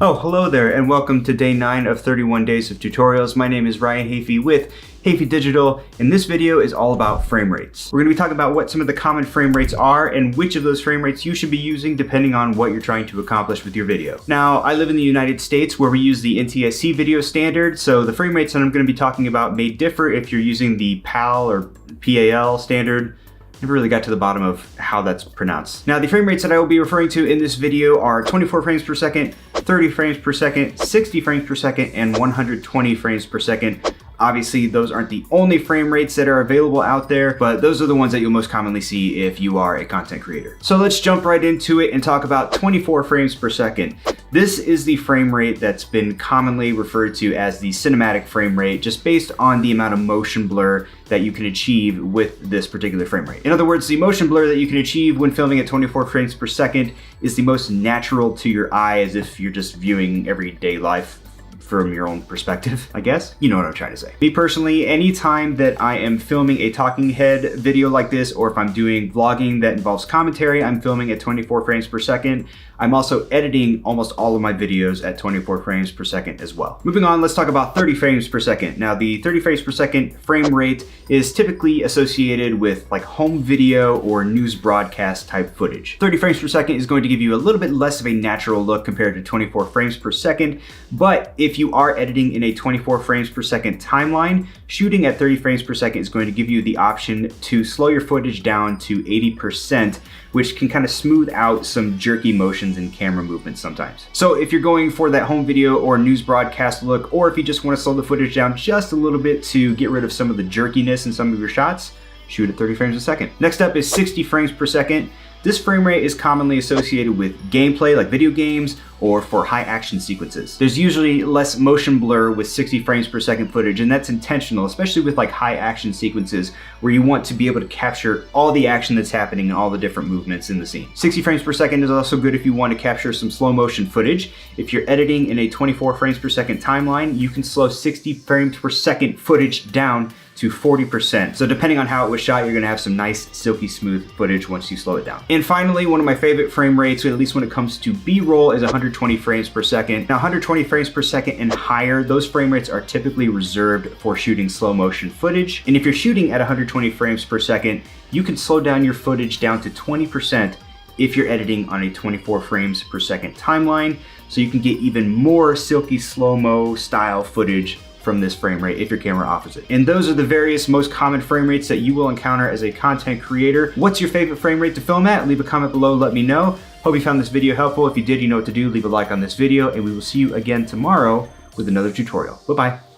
Oh, hello there, and welcome to day 9 of 31 days of tutorials. My name is Ryan Hafey with Hafey Digital, and this video is all about frame rates. We're going to be talking about what some of the common frame rates are and which of those frame rates you should be using depending on what you're trying to accomplish with your video. Now, I live in the United States where we use the NTSC video standard, so the frame rates that I'm going to be talking about may differ if you're using the PAL or PAL standard. Never really got to the bottom of how that's pronounced. Now, the frame rates that I will be referring to in this video are 24 frames per second, 30 frames per second, 60 frames per second, and 120 frames per second. Obviously, those aren't the only frame rates that are available out there, but those are the ones that you'll most commonly see if you are a content creator. So let's jump right into it and talk about 24 frames per second. This is the frame rate that's been commonly referred to as the cinematic frame rate, just based on the amount of motion blur that you can achieve with this particular frame rate. In other words, the motion blur that you can achieve when filming at 24 frames per second is the most natural to your eye, as if you're just viewing everyday life from your own perspective, I guess. You know what I'm trying to say. Me personally, anytime that I am filming a talking head video like this, or if I'm doing vlogging that involves commentary, I'm filming at 24 frames per second. I'm also editing almost all of my videos at 24 frames per second as well. Moving on, let's talk about 30 frames per second. Now, the 30 frames per second frame rate is typically associated with like home video or news broadcast type footage. 30 frames per second is going to give you a little bit less of a natural look compared to 24 frames per second, but if you are editing in a 24 frames per second timeline, shooting at 30 frames per second is going to give you the option to slow your footage down to 80%, which can kind of smooth out some jerky motions and camera movements sometimes. So if you're going for that home video or news broadcast look, or if you just want to slow the footage down just a little bit to get rid of some of the jerkiness in some of your shots, shoot at 30 frames a second. Next up is 60 frames per second. This frame rate is commonly associated with gameplay like video games or for high action sequences. There's usually less motion blur with 60 frames per second footage, and that's intentional, especially with like high action sequences where you want to be able to capture all the action that's happening and all the different movements in the scene. 60 frames per second is also good if you want to capture some slow motion footage. If you're editing in a 24 frames per second timeline, you can slow 60 frames per second footage down to 40%. So depending on how it was shot, you're gonna have some nice silky smooth footage once you slow it down. And finally, one of my favorite frame rates, at least when it comes to B-roll, is 120 frames per second. Now 120 frames per second and higher, those frame rates are typically reserved for shooting slow motion footage. And if you're shooting at 120 frames per second, you can slow down your footage down to 20% if you're editing on a 24 frames per second timeline. So you can get even more silky slow-mo style footage from this frame rate if your camera offers it. And those are the various most common frame rates that you will encounter as a content creator. What's your favorite frame rate to film at? Leave a comment below, let me know. Hope you found this video helpful. If you did, you know what to do. Leave a like on this video, and we will see you again tomorrow with another tutorial. Bye-bye.